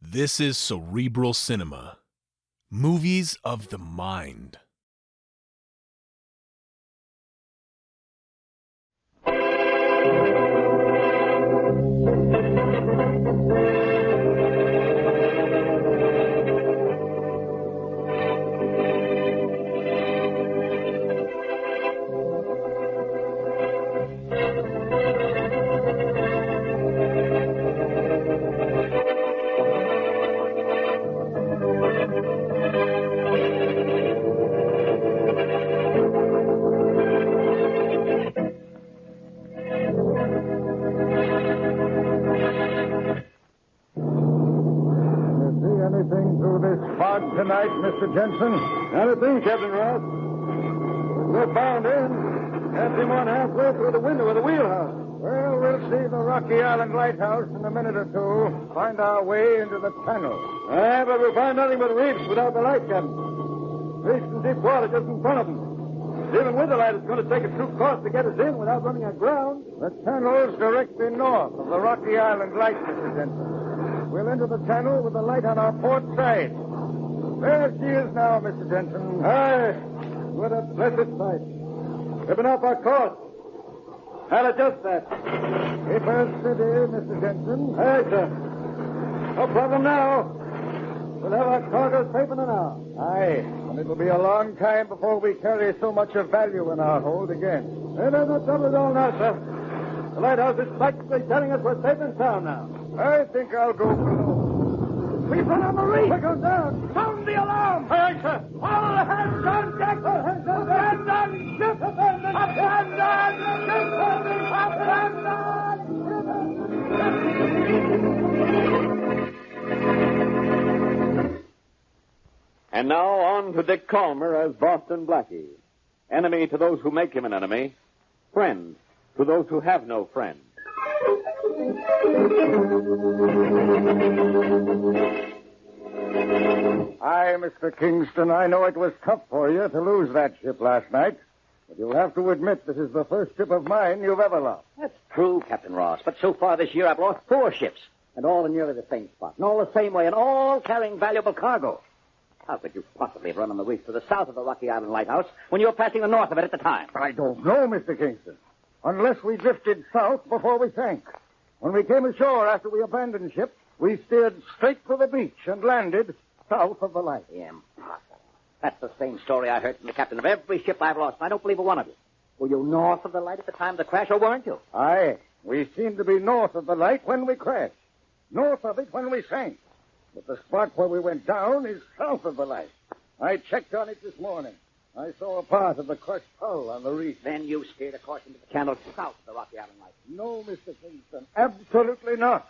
This is Cerebral Cinema. Movies of the mind. Tonight, Mr. Jensen? Not a thing, Captain Ross. We're bound in. Can't see more than halfway through the window of the wheelhouse. Well, we'll see the Rocky Island Lighthouse in a minute or two. Find our way into the tunnel. But we'll find nothing but reefs without the light, Captain. Reefs and deep water just in front of them. Even with the light, it's going to take a true course to get us in without running aground. The tunnel's directly north of the Rocky Island light, Mr. Jensen. We'll enter the tunnel with the light on our port side. There she is now, Mr. Jensen. Aye. What a blessed sight. Tripping off our course. I'll adjust that. Keep her steady, Mr. Jensen. Aye, sir. No problem now. We'll have our cargo safe in an hour. Aye. And it'll be a long time before we carry so much of value in our hold again. There's no trouble at all now, sir. The lighthouse is practically telling us we're safe and sound now. I think I'll go below. We've run on the reef. We're going down. Sound the alarm. Aye, sir. All hands on deck. All hands on deck. Hands on ship. Up hands on ship. Up hands on. And now on to Dick Calmer as Boston Blackie. Enemy to those who make him an enemy. Friend to those who have no friend. Aye, Mr. Kingston, I know it was tough for you to lose that ship last night. But you'll have to admit this is the first ship of mine you've ever lost. That's true, Captain Ross. But so far this year I've lost 4 ships. And all in nearly the same spot. And all the same way. And all carrying valuable cargo. How could you possibly have run on the reef to the south of the Rocky Island Lighthouse when you were passing the north of it at the time? I don't know, Mr. Kingston. Unless we drifted south before we sank. When we came ashore after we abandoned ship, we steered straight for the beach and landed south of the light. Impossible. That's the same story I heard from the captain of every ship I've lost. I don't believe a one of you. Were you north of the light at the time of the crash, or weren't you? Aye. We seemed to be north of the light when we crashed. North of it when we sank. But the spot where we went down is south of the light. I checked on it this morning. I saw a part of the crushed hull on the reef. Then you steered a course into the channel south of the Rocky Island Light. No, Mr. Kingston. Absolutely not.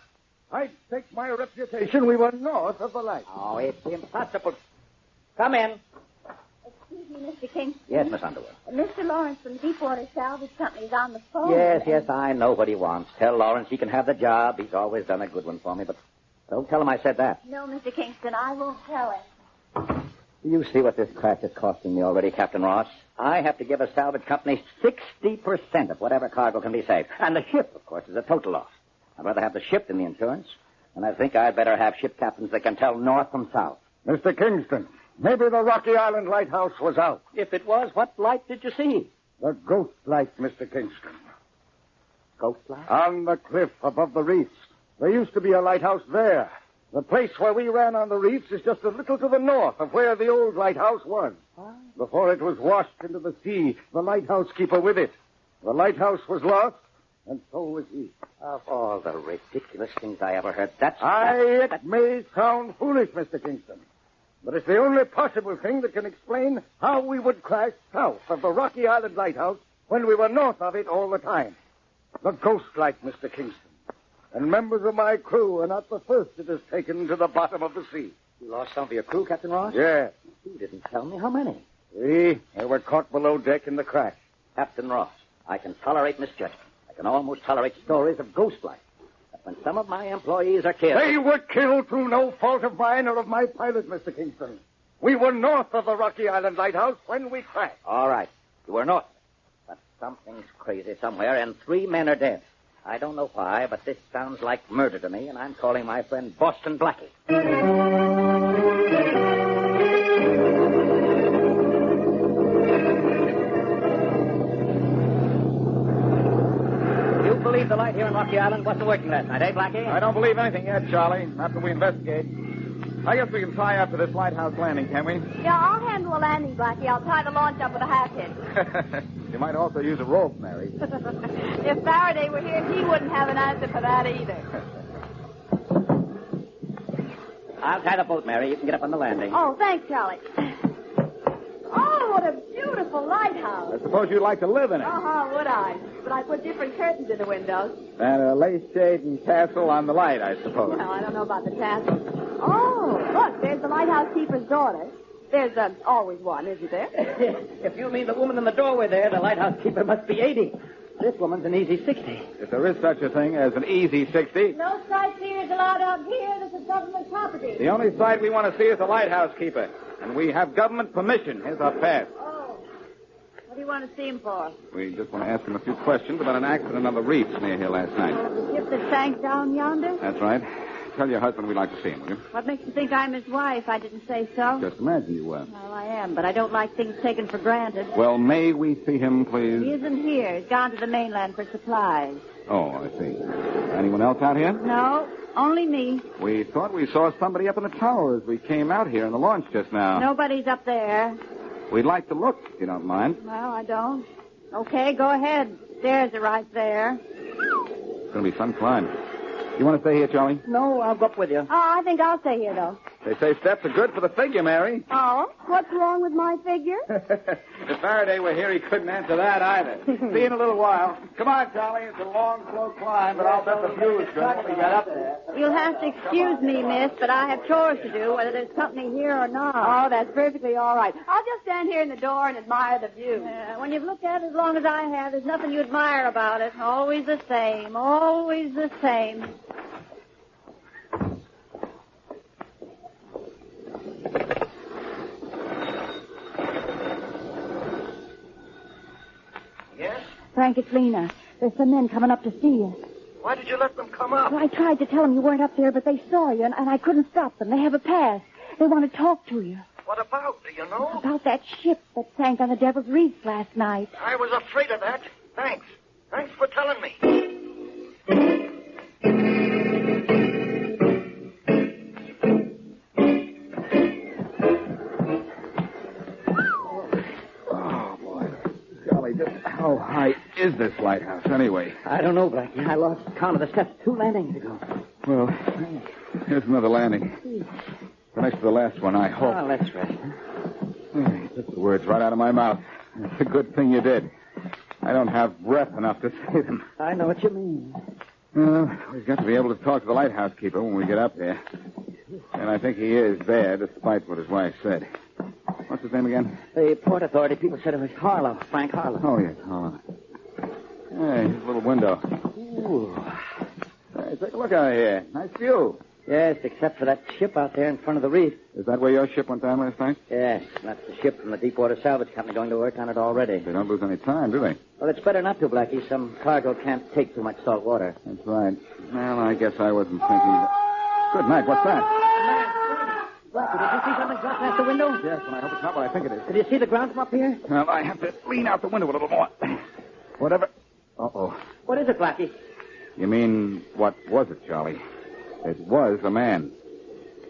I'd stake my reputation we were north of the light. Oh, it's impossible. Come in. Excuse me, Mr. Kingston. Yes, Miss Underwood. Mr. Lawrence from Deepwater Salvage Company is on the phone. Yes, I know what he wants. Tell Lawrence he can have the job. He's always done a good one for me, but don't tell him I said that. No, Mr. Kingston, I won't tell him. Do you see what this crash is costing me already, Captain Ross? I have to give a salvage company 60% of whatever cargo can be saved. And the ship, of course, is a total loss. I'd rather have the ship than the insurance. And I think I'd better have ship captains that can tell north from south. Mr. Kingston, maybe the Rocky Island Lighthouse was out. If it was, what light did you see? The ghost light, Mr. Kingston. Ghost light? On the cliff above the reefs. There used to be a lighthouse there. The place where we ran on the reefs is just a little to the north of where the old lighthouse was. Before it was washed into the sea, the lighthouse keeper with it. The lighthouse was lost, and so was he. Of all the ridiculous things I ever heard, that's... It may sound foolish, Mr. Kingston, but it's the only possible thing that can explain how we would crash south of the Rocky Island Lighthouse when we were north of it all the time. The ghost light, Mr. Kingston. And members of my crew are not the first it has taken to the bottom of the sea. You lost some of your crew, Captain Ross? Yes. You didn't tell me. How many? 3. They were caught below deck in the crash. Captain Ross, I can tolerate misjudgment. I can almost tolerate stories of ghost light. But when some of my employees are killed... They were killed through no fault of mine or of my pilot, Mr. Kingston. We were north of the Rocky Island Lighthouse when we crashed. All right. You were north. But something's crazy somewhere, and 3 men are dead. I don't know why, but this sounds like murder to me, and I'm calling my friend Boston Blackie. You believe the light here in Rocky Island wasn't working last night, eh, Blackie? I don't believe anything yet, Charlie. Not till we investigate. I guess we can tie up to this lighthouse landing, can we? Yeah, I'll handle the landing, Blackie. I'll tie the launch up with a half hitch. You might also use a rope, Mary. If Faraday were here, he wouldn't have an answer for that either. I'll tie the boat, Mary. You can get up on the landing. Oh, thanks, Charlie. Oh, what a beautiful lighthouse. I suppose you'd like to live in it. Would I? But I put different curtains in the windows. And a lace shade and tassel on the light, I suppose. Well, I don't know about the tassel. Oh, look, there's the lighthouse keeper's daughter. There's always one, isn't there? If you mean the woman in the doorway there, the lighthouse keeper must be 80. This woman's an easy 60. If there is such a thing as an easy 60, No sightseers allowed out here. This is government property. the only sight we want to see is the lighthouse keeper. And we have government permission. Here's our pass. Oh. What do you want to see him for? We just want to ask him a few questions about an accident on the reefs near here last night. The ship that sank down yonder? That's right. Tell your husband we'd like to see him, will you? What makes you think I'm his wife? I didn't say so. Just imagine you were. Well, I am, but I don't like things taken for granted. Well, may we see him, He please? isn't here. He's gone to the mainland for supplies. Oh, I see. Anyone else out here? No, only me. We thought we saw somebody up in the tower as we came out here in the launch just now. Nobody's up there. We'd like to look, if you don't mind. Well, I don't. Okay, go ahead. Stairs are right there. It's going to be some climb. You want to stay here, Charlie? No, I'll go up with you. Oh, I think I'll stay here, though. They say steps are good for the figure, Mary. Oh? What's wrong with my figure? If Faraday were here, he couldn't answer that either. See you in a little while. Come on, Charlie. It's a long, slow climb, but I'll bet the view's good when we get up there. You'll have to excuse me, miss, but I have chores to do, whether there's company here or not. Oh, that's perfectly all right. I'll just stand here in the door and admire the view. When you've looked at it as long as I have, there's nothing you admire about it. Always the same. Always the same. Yes? Frank, it's Lena. There's some men coming up to see you. Why did you let them come up? Well, I tried to tell them you weren't up there, but they saw you, and I couldn't stop them. They have a pass. They want to talk to you. What about? Do you know? About that ship that sank on the Devil's Reef last night. I was afraid of that. Thanks. Thanks for telling me. Oh, boy. Charlie, just how high is this lighthouse, anyway? I don't know, Blackie. I lost count of the steps 2 landings ago. Well, here's another landing. The next to the last one, I hope. Oh, let's rest. You took the words right out of my mouth. It's a good thing you did. I don't have breath enough to say them. I know what you mean. Well, we've got to be able to talk to the lighthouse keeper when we get up there. And I think he is there, despite what his wife said. What's his name again? The Port Authority people said it was Harlow, Frank Harlow. Oh, yes, Harlow. Hey, here's a little window. Ooh. Hey, take a look out here. Nice view. Yes, except for that ship out there in front of the reef. Is that where your ship went down last night? Yes, that's the ship from the Deepwater Salvage Company going to work on it already. They don't lose any time, do they? Well, it's better not to, Blackie. Some cargo can't take too much salt water. That's right. Well, I guess I wasn't thinking... Good night. What's that? Blackie, did you see something drop past the window? Yes, and I hope it's not what I think it is. Did you see the ground from up here? Well, I have to lean out the window a little more. Whatever... Uh-oh. What is it, Blackie? You mean, what was it, Charlie? It was a man.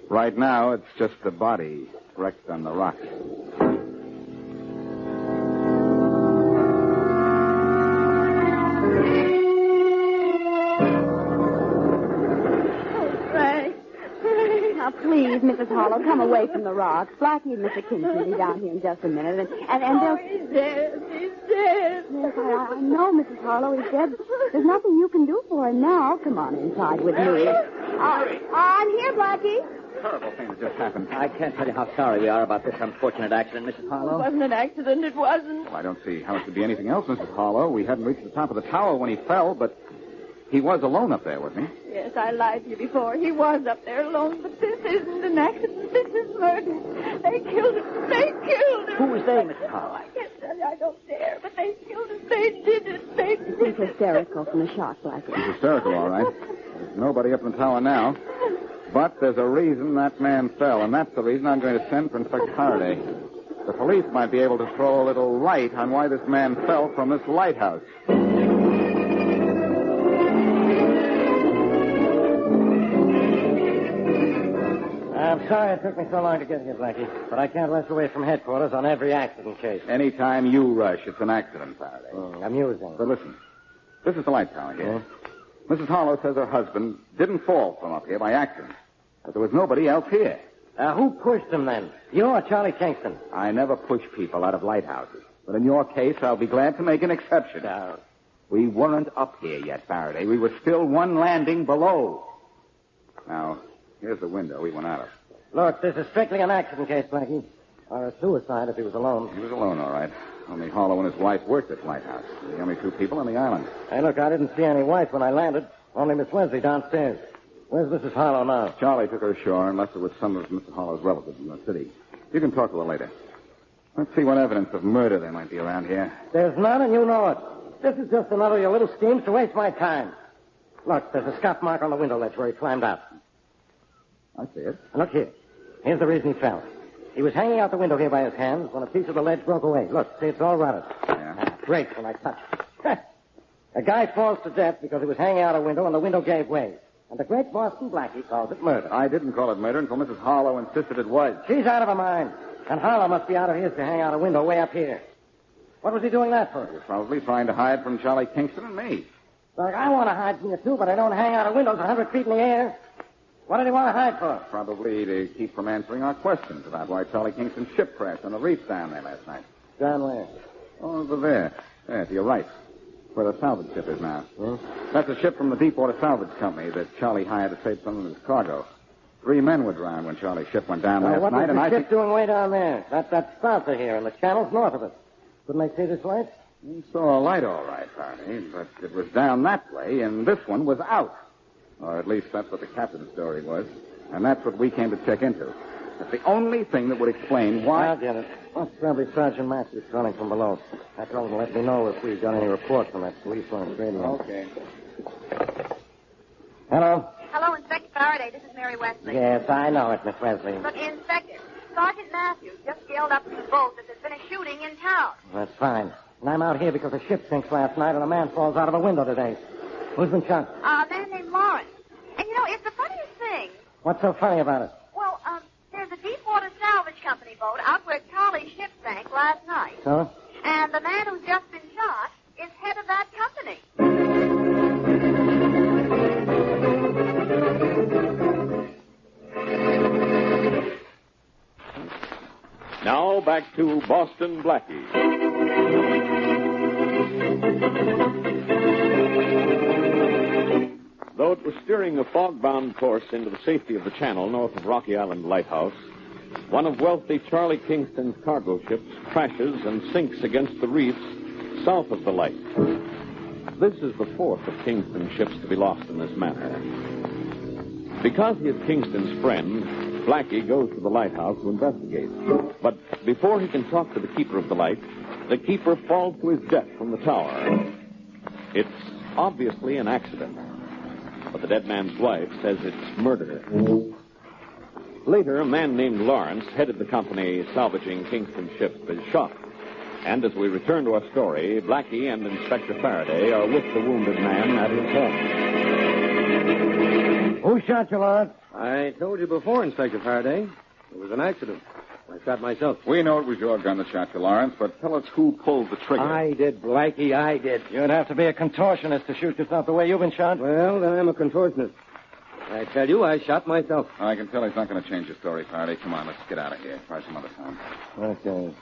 Right now, it's just a body wrecked on the rocks. Frank. Now, please, Mrs. Harlow, come away from the rocks. Blackie and Mr. Kingston will be down here in just a minute, and they'll... He's dead. He's dead. Yes, I know, Mrs. Harlow, he's dead. There's nothing you can do for him now. Come on inside with me. I'm here, Blackie. Terrible thing that just happened. I can't tell you how sorry we are about this unfortunate accident, Mrs. It Harlow. wasn't an accident. It wasn't. Well, I don't see how it could be anything else, Mrs. Harlow. We hadn't reached the top of the tower when he fell, but he was alone up there, wasn't he? Yes, I lied to you before. He was up there alone, but this isn't an accident. This is murdered. They killed him. They killed him. Who was they, Mrs. Harlow? I can't tell you. I don't dare. But they killed him. They did it. They did He's it. hysterical from the shock, Blackie. He's hysterical, all right. There's nobody up in the tower now. But there's a reason that man fell, and that's the reason I'm going to send for Inspector Faraday. The police might be able to throw a little light on why this man fell from this lighthouse. I'm sorry it took me so long to get here, Blackie, but I can't rush away from headquarters on every accident case. Anytime you rush, it's an accident, Faraday. Amusing. But listen, this is the light tower here. Mrs. Harlow says her husband didn't fall from up here by accident, but there was nobody else here. Who pushed him then? You or Charlie Kingston? I never push people out of lighthouses, but in your case, I'll be glad to make an exception. We weren't up here yet, Faraday. We were still one landing below. Now, here's the window we went out of. Look, this is strictly an accident case, Blackie. Or a suicide if he was alone. He was alone, all right. Only Harlow and his wife worked at Lighthouse. The only two people on the island. Hey, look, I didn't see any wife when I landed. Only Miss Wesley downstairs. Where's Mrs. Harlow now? Charlie took her ashore and left her with some of Mr. Harlow's relatives in the city. You can talk to her later. Let's see what evidence of murder there might be around here. There's none, and you know it. This is just another of your little schemes to waste my time. Look, there's a scuff mark on the window ledge where he climbed out. I see it. And look here. Here's the reason he fell. He was hanging out the window here by his hands when a piece of the ledge broke away. Look, see, it's all rotted. Yeah. Breaks when I touch it. A guy falls to death because he was hanging out a window and the window gave way. And the great Boston Blackie calls it murder. I didn't call it murder until Mrs. Harlow insisted it was. She's out of her mind. And Harlow must be out of his to hang out a window way up here. What was he doing that for? He was probably trying to hide from Charlie Kingston and me. Look, I want to hide from you, too, but I don't hang out of windows 100 feet in the air. What did he want to hide for? Probably to keep from answering our questions about why Charlie Kingston's ship crashed on the reef down there last night. Down where? Oh, over there. There, to your right. Where the salvage ship is now. That's a ship from the Deepwater Salvage Company that Charlie hired to save some of his cargo. 3 men were drowned when Charlie's ship went down last what night, was and the I ship doing way down there? That's south of here, and the channel's north of it. Couldn't they see this light? We saw a light, all right, Faraday, but it was down that way, and this one was out. Or at least that's what the captain's story was. And that's what we came to check into. That's the only thing that would explain why... I'll get it. That's probably Sergeant Matthews calling from below. I told him to let me know if we've got any reports from that police on radio. Okay. Hello? Hello, Inspector Faraday. This is Mary Wesley. Yes, I know it, Miss Wesley. Look, Inspector, Sergeant Matthews just yelled up from the boat that there's been a shooting in town. That's fine. And I'm out here because a ship sinks last night and a man falls out of a window today. Who's been shot? A man named Lawrence. And, you know, it's the funniest thing. What's so funny about it? Well, there's a Deepwater Salvage Company boat out where Charlie's ship sank last night. So? And the man who's just been shot is head of that company. Now back to Boston Blackie. Though it was steering a fog-bound course into the safety of the channel north of Rocky Island Lighthouse, one of wealthy Charlie Kingston's cargo ships crashes and sinks against the reefs south of the light. This is the fourth of Kingston's ships to be lost in this manner. Because he is Kingston's friend, Blackie goes to the lighthouse to investigate. But before he can talk to the keeper of the light, the keeper falls to his death from the tower. It's obviously an accident, but the dead man's wife says it's murder. Later, a man named Lawrence, headed the company salvaging Kingston's ship, is shot. And as we return to our story, Blackie and Inspector Faraday are with the wounded man at his home. Who shot you, Lawrence? I told you before, Inspector Faraday. It was an accident. I shot myself. We know it was your gun that shot you, Lawrence, but tell us who pulled the trigger. I did, Blackie, I did. You'd have to be a contortionist to shoot yourself the way you've been shot. Well, then I'm a contortionist. I tell you, I shot myself. I can tell he's not going to change his story, Faraday. Come on, let's get out of here. Try some other time. Okay.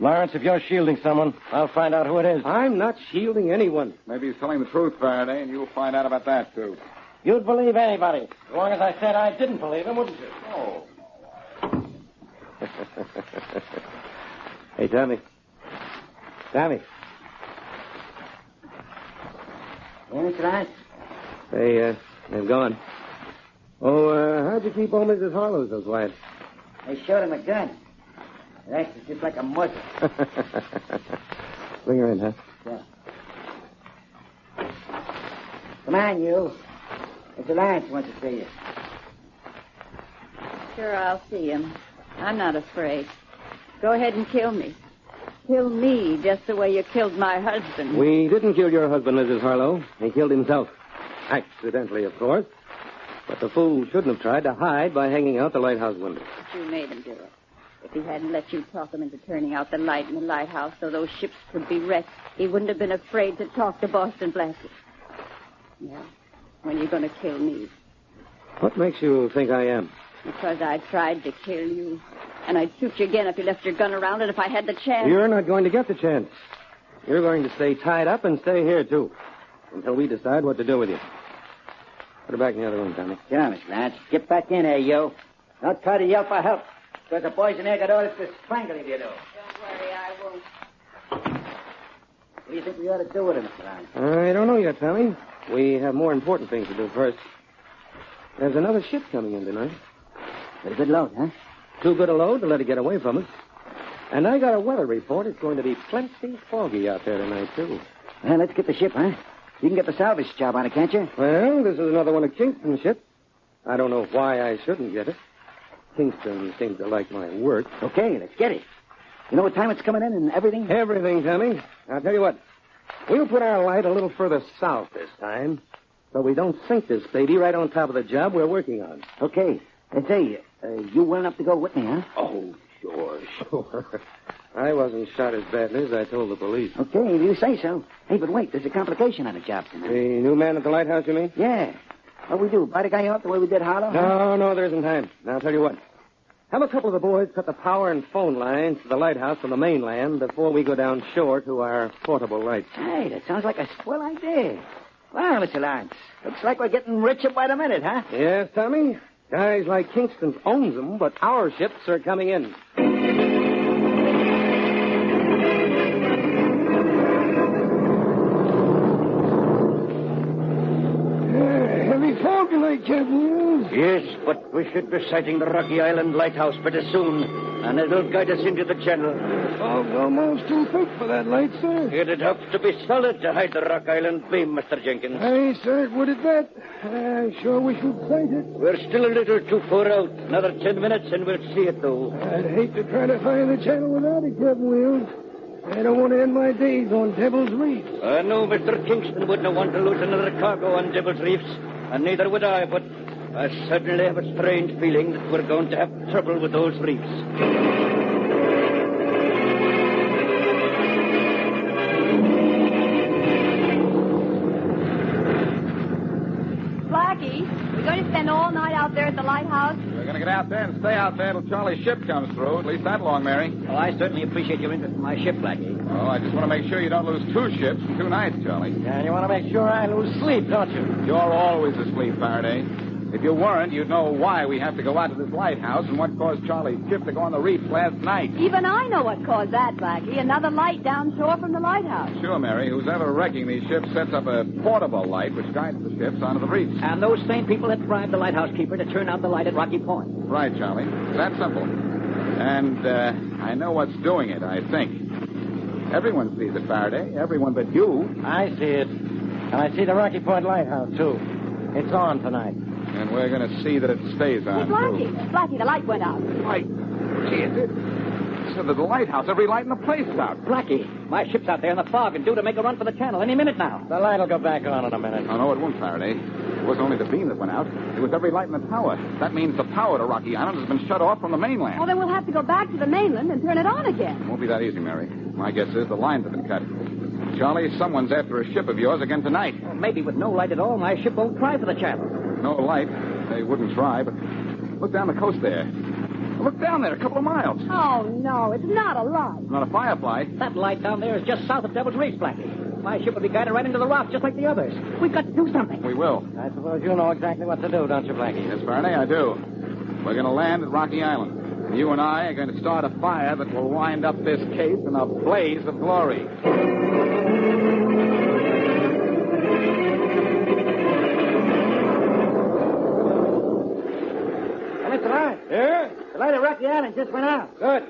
Lawrence, if you're shielding someone, I'll find out who it is. I'm not shielding anyone. Maybe he's telling the truth, Faraday, and you'll find out about that, too. You'd believe anybody, as long as I said I didn't believe him, wouldn't you? Oh. Hey, Tommy. Tommy. Yes, right. They've gone. Oh, how'd you keep old Mrs. Harlow so quiet? They showed him a gun. It acted just like a muzzle. Bring her in, huh? Yeah. Come on, you. Mr. Lance wants to see you. Sure, I'll see him. I'm not afraid. Go ahead and kill me. Kill me just the way you killed my husband. We didn't kill your husband, Mrs. Harlow. He killed himself. Accidentally, of course. But the fool shouldn't have tried to hide by hanging out the lighthouse window. But you made him do it. If he hadn't let you talk him into turning out the light in the lighthouse so those ships could be wrecked, he wouldn't have been afraid to talk to Boston Blackie. Yeah. When you're going to kill me. What makes you think I am? Because I tried to kill you. And I'd shoot you again if you left your gun around and if I had the chance. You're not going to get the chance. You're going to stay tied up and stay here, too. Until we decide what to do with you. Put her back in the other room, Tommy. Yeah, Miss Lance. Get back in here, yo. Don't try to yell for help. Because the boys in there got orders to strangle if you do. Don't worry, I won't. What do you think we ought to do with him, Mr. Lance? I don't know yet, Tommy. We have more important things to do first. There's another ship coming in tonight. Pretty good load, huh? Too good a load to let it get away from us. And I got a weather report. It's going to be plenty foggy out there tonight, too. Well, let's get the ship, huh? You can get the salvage job on it, can't you? Well, this is another one of Kingston's ships. I don't know why I shouldn't get it. Kingston seems to like my work. Okay, let's get it. You know what time it's coming in and everything? Everything, Tommy. I'll tell you what. We'll put our light a little further south this time, so we don't sink this baby right on top of the job we're working on. Okay. Let's say, you willing up to go with me, huh? Oh, sure. I wasn't shot as badly as I told the police. Okay, if you say so. Hey, but wait, there's a complication on the job tonight. The new man at the lighthouse, you mean? Yeah. What we do, buy the guy out the way we did Harlow? No, there isn't time. Now, I'll tell you what. Have a couple of the boys cut the power and phone lines to the lighthouse from the mainland before we go down shore to our portable lights. Hey, that sounds like a swell idea. Well, Mr. Lance, looks like we're getting richer by the minute, huh? Yes, Tommy. Guys like Kingston owns them, but our ships are coming in. Heavy fog tonight, Captain. Yes, but we should be sighting the Rocky Island Lighthouse pretty soon, and it'll guide us into the channel. Fog's almost too thick for that light, sir. It'd have to be solid to hide the Rock Island beam, Mr. Jenkins. Aye, sir, it would at that. I sure wish we'd sight it. We're still a little too far out. Another 10 minutes and we'll see it, though. I'd hate to try to find the channel without it, Captain Wills. I don't want to end my days on Devil's Reef. I know Mr. Kingston wouldn't want to lose another cargo on Devil's Reefs, and neither would I, but I suddenly have a strange feeling that we're going to have trouble with those reefs. Blackie, we're going to spend all night out there at the lighthouse. We're going to get out there and stay out there till Charlie's ship comes through. At least that long, Mary. Well, I certainly appreciate your interest in my ship, Blackie. Oh, I just want to make sure you don't lose 2 ships in 2 nights, Charlie. And you want to make sure I lose sleep, don't you? You're always asleep, Faraday. If you weren't, you'd know why we have to go out to this lighthouse and what caused Charlie's ship to go on the reef last night. Even I know what caused that, Blackie. Another light down shore from the lighthouse. Sure, Mary. Who's ever wrecking these ships sets up a portable light which guides the ships onto the reefs. And those same people that bribed the lighthouse keeper to turn out the light at Rocky Point. Right, Charlie. It's that simple. And I know what's doing it, I think. Everyone sees it, Faraday. Everyone but you. I see it. And I see the Rocky Point Lighthouse, too. It's on tonight. And we're going to see that it stays on, Blackie, too. Blackie, the light went out. Light? Gee, it did. So that the lighthouse, every light in the place is out. Blackie, my ship's out there in the fog and due to make a run for the channel any minute now. The light will go back on in a minute. Oh, no, it won't, Faraday. It wasn't only the beam that went out. It was every light in the tower. That means the power to Rocky Island has been shut off from the mainland. Well, then we'll have to go back to the mainland and turn it on again. It won't be that easy, Mary. My guess is the lines have been cut. Charlie, someone's after a ship of yours again tonight. Well, maybe with no light at all, my ship won't try for the channel. No light. They wouldn't try, but look down the coast there. Look down there, a couple of miles. Oh, no, it's not a light. Not a firefly. That light down there is just south of Devil's Reef, Blackie. My ship will be guided right into the rocks just like the others. We've got to do something. We will. I suppose you know exactly what to do, don't you, Blackie? Yes, Faraday, I do. We're going to land at Rocky Island. And you and I are going to start a fire that will wind up this case in a blaze of glory. Mr. Lawrence, Yeah? the light of Rocky Island just went out. Good.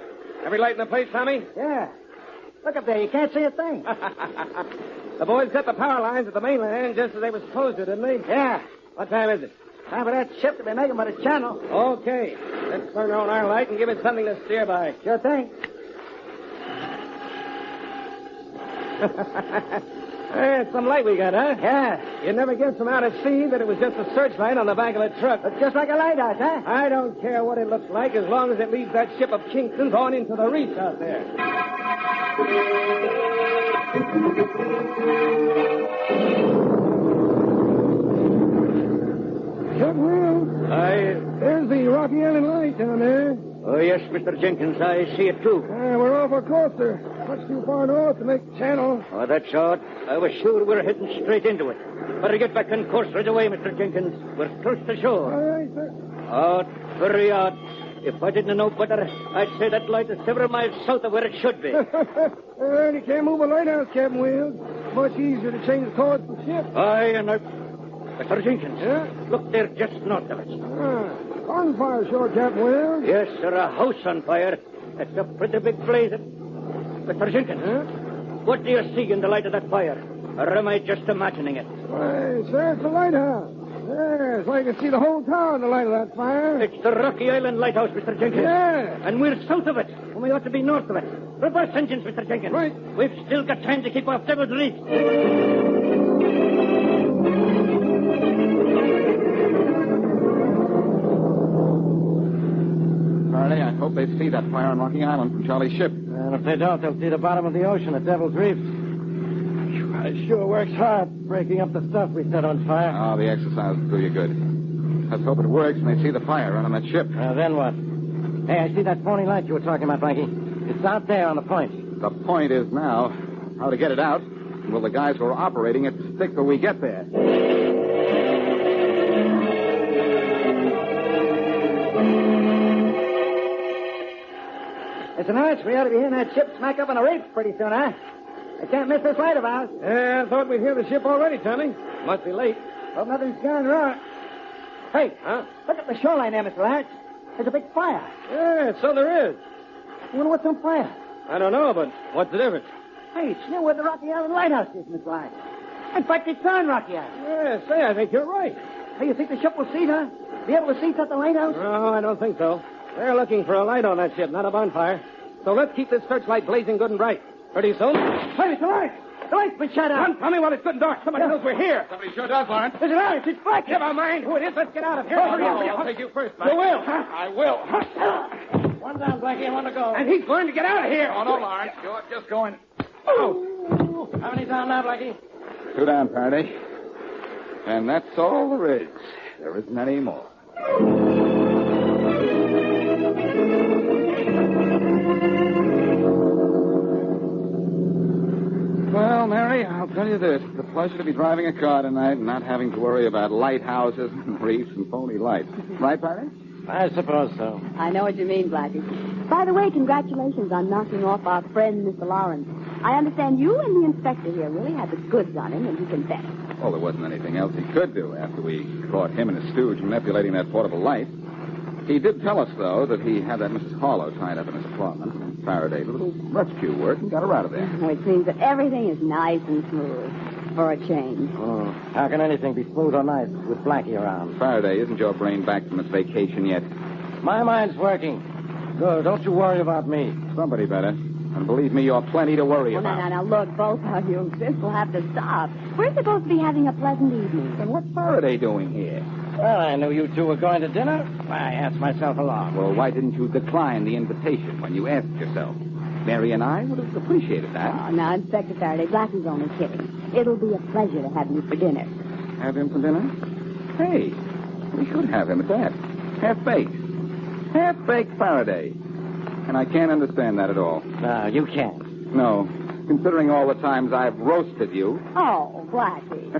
Every light in the place, Tommy? Yeah. Look up there. You can't see a thing. The boys cut the power lines at the mainland just as they were supposed to, didn't they? Yeah. What time is it? Time for that ship to be making but a channel. Okay. Let's turn on our light and give it something to steer by. Sure thing. Hey, it's some light we got, huh? Yeah. You'd never guess from out at sea that it was just a searchlight on the back of a truck. Looks just like a lighthouse, huh? I don't care what it looks like as long as it leads that ship of Kingston's on into the reefs out there. Shut well. There's the Rocky Island light down there. Oh, yes, Mr. Jenkins, I see it too. We're off our course, sir. Much too far north to make channel. Oh, that's odd. I was sure we were heading straight into it. Better get back on course right away, Mr. Jenkins. We're close to All shore. right, sir. Odd, very odd. If I didn't know better, I'd say that light is several miles south of where it should be. You can't move a lighthouse, Captain Wheels. Much easier to change the course of the ship. Aye, and I... Mr. Jenkins, Yeah? look there just north of us. On fire, sure, Captain Wheels. Yes, sir, a house on fire. It's a pretty big blaze. Mr. Jenkins, what do you see in the light of that fire? Or am I just imagining it? Why, sir, it's a lighthouse. Yes, I can see the whole town in the light of that fire. It's the Rocky Island Lighthouse, Mr. Jenkins. Yeah. And we're south of it, when we ought to be north of it. Reverse engines, Mr. Jenkins. Right. We've still got time to keep off Devil's Reef. Faraday, I hope they see that fire on Rocky Island from Charlie's ship. And if they don't, they'll see the bottom of the ocean at Devil's Reef. It sure works hard breaking up the stuff we set on fire. Oh, the exercise will do you good. Let's hope it works and they see the fire right on that ship. Then what? Hey, I see that phony light you were talking about, Blackie. It's out there on the point. The point is now how to get it out. And will the guys who are operating it stick till we get there? Mr. Lawrence, we ought to be hearing that ship smack up on the reef pretty soon, huh? I can't miss this light of ours. Yeah, I thought we'd hear the ship already, Tommy. Must be late. Hope nothing's gone wrong. Hey, look at the shoreline there, Mr. Lawrence. There's a big fire. Yeah, so there is. I wonder what's on fire. I don't know, but what's the difference? Hey, it's near where the Rocky Island Lighthouse is, Mr. Lawrence. In fact, it's on Rocky Island. Yeah, say, I think you're right. Hey, you think the ship will see, huh? Be able to see at the lighthouse? No, I don't think so. They're looking for a light on that ship, not a bonfire. So let's keep this searchlight blazing good and bright. Pretty soon. Hey, Mr. Lawrence! The light's been shut out. Run, Tommy, while it's good and dark. Somebody knows we're here. Somebody sure does, Lawrence. Mr. Lawrence, it's Blackie. Never mind who it is. Let's get out of here. Hurry up. I'll take you first, You will, huh? I will. One down, Blackie, and one to go. And he's going to get out of here. Oh, no, Lawrence. You're just going. Oh. How many down now, Blackie? 2 down, Faraday. And that's all there is. There isn't any more. Well, Mary, I'll tell you this. It's a pleasure to be driving a car tonight and not having to worry about lighthouses and reefs and phony lights. Right, Faraday? I suppose so. I know what you mean, Blackie. By the way, congratulations on knocking off our friend, Mr. Lawrence. I understand you and the inspector here really had the goods on him, and he confessed. Well, there wasn't anything else he could do after we caught him and his stooge manipulating that portable light. He did tell us, though, that he had that Mrs. Harlow tied up in his apartment, and Faraday did a little rescue work and got her out of there. Which means that everything is nice and smooth for a change. Oh, how can anything be smooth or nice with Blackie around? Faraday, isn't your brain back from its vacation yet? My mind's working. Good, don't you worry about me. Somebody better. And believe me, you're plenty to worry Well, about. now, look, both of you. This will have to stop. We're supposed to be having a pleasant evening. Then what's Faraday doing here? Well, I knew you two were going to dinner. I asked myself along. Well, why didn't you decline the invitation when you asked yourself? Mary and I would have appreciated that. Oh, now, Inspector Faraday, Blackie's only kidding. It'll be a pleasure to have you for dinner. Have him for dinner? Hey, we should have him at that. Half-baked. Half-baked Faraday. And I can't understand that at all. No, you can't. No, considering all the times I've roasted you. Oh, Blackie.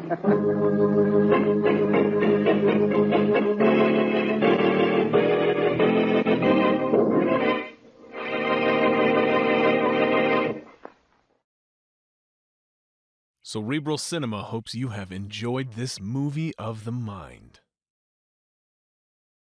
Cerebral Cinema hopes you have enjoyed this movie of the mind.